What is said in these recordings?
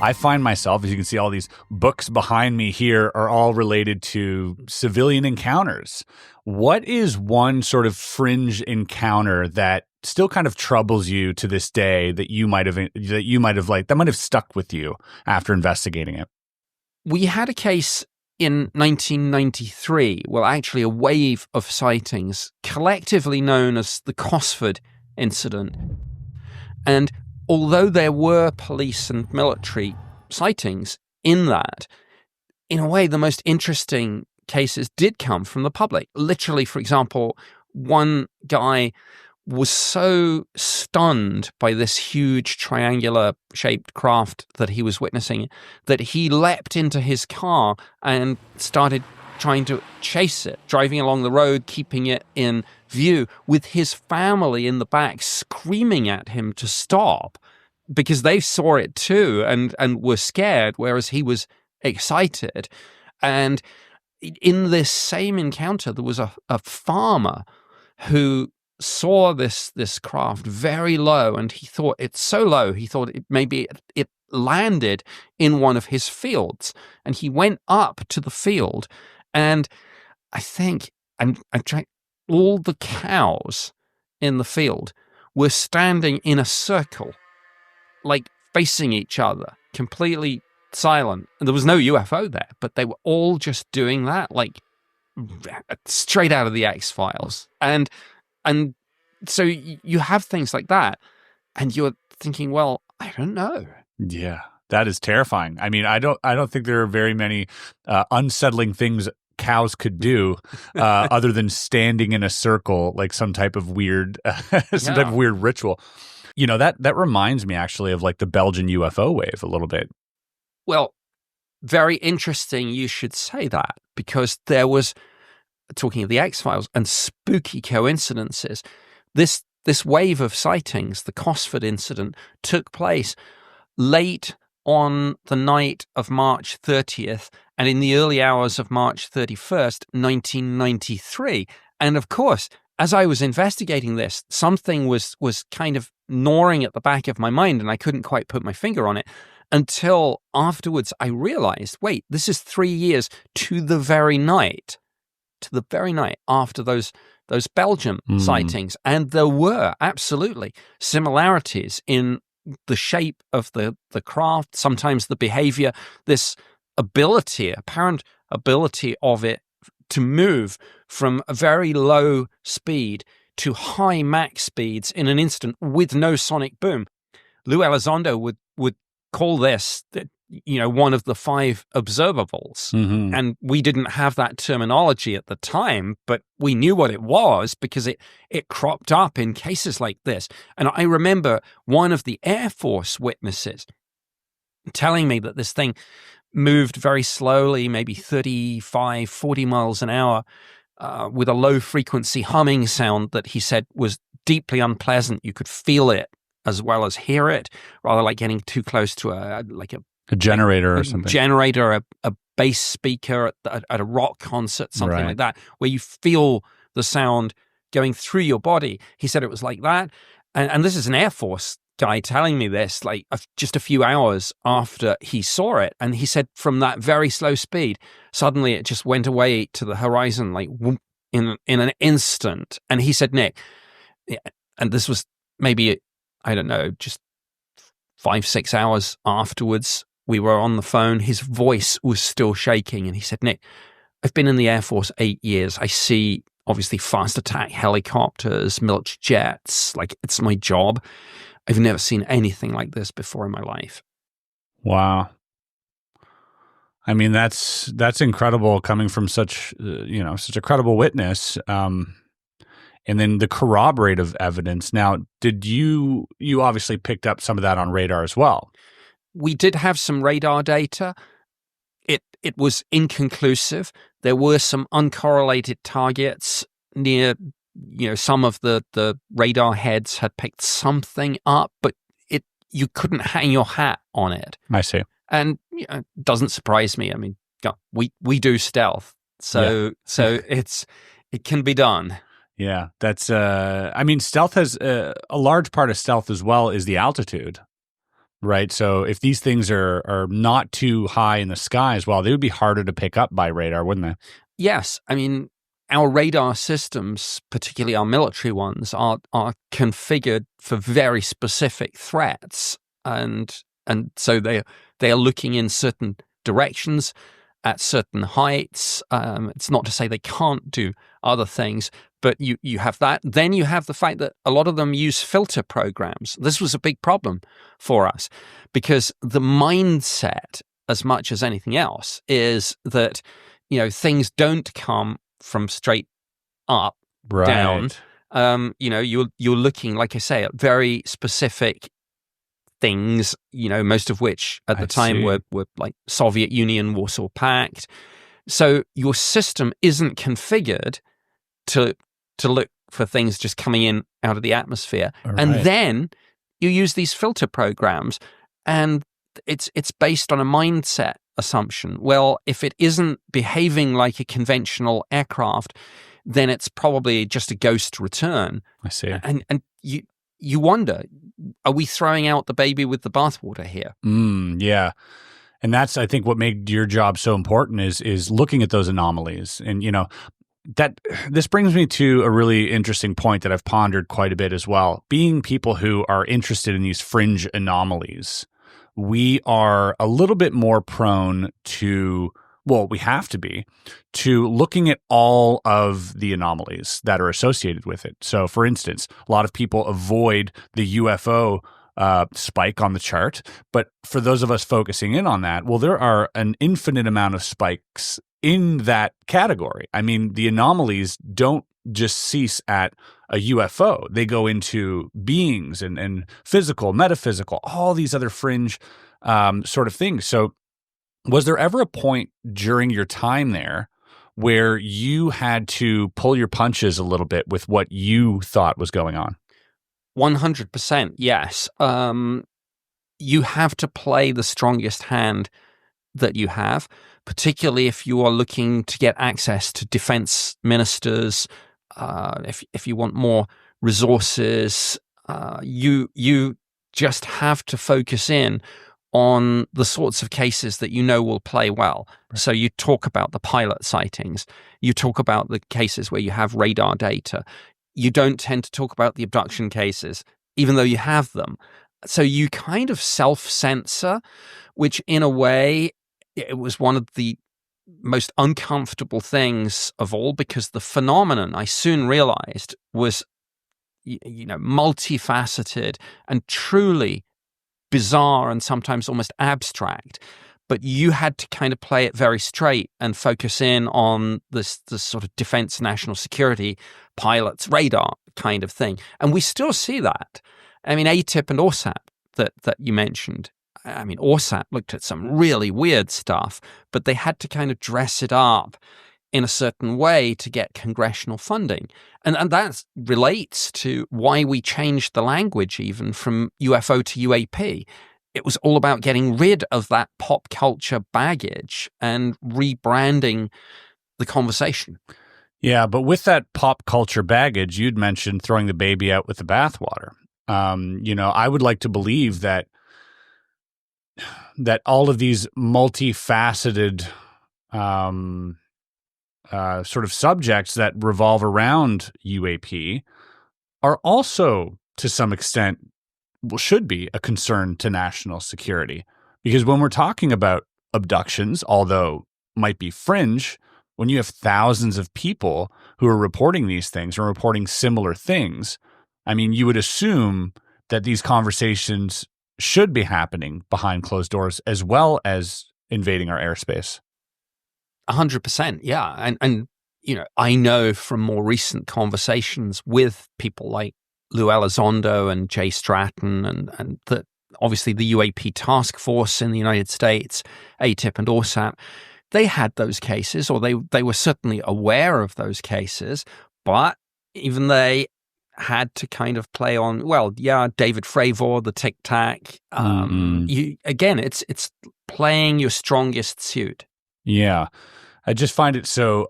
I find myself, as you can see, all these books behind me here are all related to civilian encounters. What is one sort of fringe encounter that still kind of troubles you to this day that might have stuck with you after investigating it? We had a case in 1993, well, actually a wave of sightings, collectively known as the Cosford Incident. And although there were police and military sightings in that, in a way, the most interesting cases did come from the public. Literally, for example, one guy was so stunned by this huge triangular-shaped craft that he was witnessing that he leapt into his car and started trying to chase it, driving along the road, keeping it in view, with his family in the back screaming at him to stop because they saw it too and were scared, whereas he was excited. And in this same encounter, there was a farmer who saw this craft very low, and he thought it's so low, he thought maybe it landed in one of his fields. And he went up to the field, and I think I'm trying, all the cows in the field were standing in a circle, like facing each other, completely silent. And there was no UFO there, but they were all just doing that, like straight out of the X-Files. And so you have things like that, and you're thinking, well, I don't know. Yeah, that is terrifying. I mean, I don't think there are very many unsettling things cows could do other than standing in a circle, like some type of weird ritual. You know, that reminds me actually of like the Belgian UFO wave a little bit. Well, very interesting you should say that, because there was, talking of the X-Files and spooky coincidences, this wave of sightings, the Cosford Incident, took place late on the night of March 30th and in the early hours of March 31st, 1993. And of course, as I was investigating this, something was kind of gnawing at the back of my mind, and I couldn't quite put my finger on it until afterwards I realized, wait, this is 3 years to the very night after those Belgian sightings. And there were absolutely similarities in the shape of the craft, sometimes the behavior, this apparent ability of it to move from a very low speed to high max speeds in an instant with no sonic boom. Lou Elizondo would call this, one of the 5 observables. Mm-hmm. And we didn't have that terminology at the time, but we knew what it was because it cropped up in cases like this. And I remember one of the Air Force witnesses telling me that this thing moved very slowly, maybe 35, 40 miles an hour, with a low frequency humming sound that he said was deeply unpleasant. You could feel it as well as hear it, rather like getting too close to a generator or something. Generator, a bass speaker at a rock concert, something like that, where you feel the sound going through your body. He said it was like that. And this is an Air Force guy telling me this, like just a few hours after he saw it. And he said from that very slow speed, suddenly it just went away to the horizon, like whoop, in an instant. And he said, Nick, and this was maybe, I don't know, just 5-6 hours afterwards, we were on the phone. His voice was still shaking. And he said, Nick, I've been in the Air Force 8 years. I see, obviously, fast attack helicopters, military jets. Like, it's my job. I've never seen anything like this before in my life. Wow. I mean, that's incredible coming from such a credible witness. And then the corroborative evidence. Now, did you obviously picked up some of that on radar as well? We did have some radar data. It was inconclusive. There were some uncorrelated targets near, some of the radar heads had picked something up, but you couldn't hang your hat on it. I see. And it doesn't surprise me. I mean, we do stealth, so it can be done. Yeah, that's. Stealth has a large part of stealth as well is the altitude, right? So if these things are not too high in the sky as well, they would be harder to pick up by radar, wouldn't they? Yes. I mean, our radar systems, particularly our military ones, are configured for very specific threats. And so they are looking in certain directions at certain heights. It's not to say they can't do other things, but you have that. Then you have the fact that a lot of them use filter programs. This was a big problem for us because the mindset, as much as anything else, is that, things don't come from straight up, down. You're looking, like I say, at very specific things, most of which at the time were like Soviet Union, Warsaw Pact. So your system isn't configured to look for things just coming in out of the atmosphere. Right. And then you use these filter programs, and it's based on a mindset assumption. Well, if it isn't behaving like a conventional aircraft, then it's probably just a ghost return. I see. And you wonder, are we throwing out the baby with the bathwater here? Yeah. And that's, I think, what made your job so important is looking at those anomalies. And, that this brings me to a really interesting point that I've pondered quite a bit as well. Being people who are interested in these fringe anomalies, we are a little bit more prone to, well, we have to be, to looking at all of the anomalies that are associated with it. So, for instance, a lot of people avoid the UFO spike on the chart. But for those of us focusing in on that, well, there are an infinite amount of spikes in that category. I mean, the anomalies don't just cease at a UFO. They go into beings and physical, metaphysical, all these other fringe sort of things. So was there ever a point during your time there where you had to pull your punches a little bit with what you thought was going on? 100%, yes. You have to play the strongest hand that you have, particularly if you are looking to get access to defense ministers, if you want more resources, you just have to focus in on the sorts of cases that will play well. Right. So you talk about the pilot sightings, you talk about the cases where you have radar data. You don't tend to talk about the abduction cases, even though you have them. So you kind of self-censor, which in a way, it was one of the most uncomfortable things of all, because the phenomenon, I soon realized, was multifaceted and truly bizarre and sometimes almost abstract. But you had to kind of play it very straight and focus in on this sort of defense, national security, pilots, radar kind of thing. And we still see that. I mean, ATIP and ORSAP that you mentioned. I mean, ORSAP looked at some really weird stuff, but they had to kind of dress it up in a certain way to get congressional funding. And that relates to why we changed the language even from UFO to UAP. It was all about getting rid of that pop culture baggage and rebranding the conversation. Yeah, but with that pop culture baggage, you'd mentioned throwing the baby out with the bathwater. I would like to believe that all of these multifaceted sort of subjects that revolve around UAP are also, to some extent, should be a concern to national security. Because when we're talking about abductions, although might be fringe, when you have thousands of people who are reporting these things or reporting similar things, I mean, you would assume that these conversations should be happening behind closed doors as well as invading our airspace. 100%, yeah. And I know from more recent conversations with people like Lou Elizondo and Jay Stratton and that obviously the UAP task force in the United States, ATIP and ORSAP, they had those cases, or they were certainly aware of those cases, but even they had to kind of play on, well, yeah, David Fravor, the Tic Tac. Again, it's playing your strongest suit. Yeah. I just find it so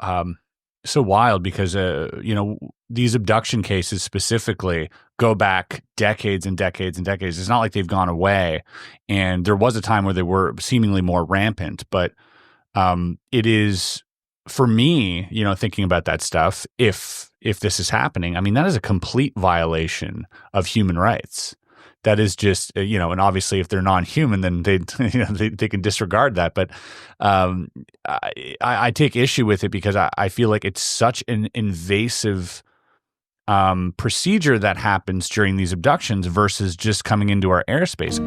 so wild because, these abduction cases specifically go back decades and decades and decades. It's not like they've gone away. And there was a time where they were seemingly more rampant, but it is, for me, thinking about that stuff, if this is happening, I mean, that is a complete violation of human rights. That is just, and obviously if they're non-human, then they can disregard that. But I take issue with it because I feel like it's such an invasive procedure that happens during these abductions versus just coming into our airspace.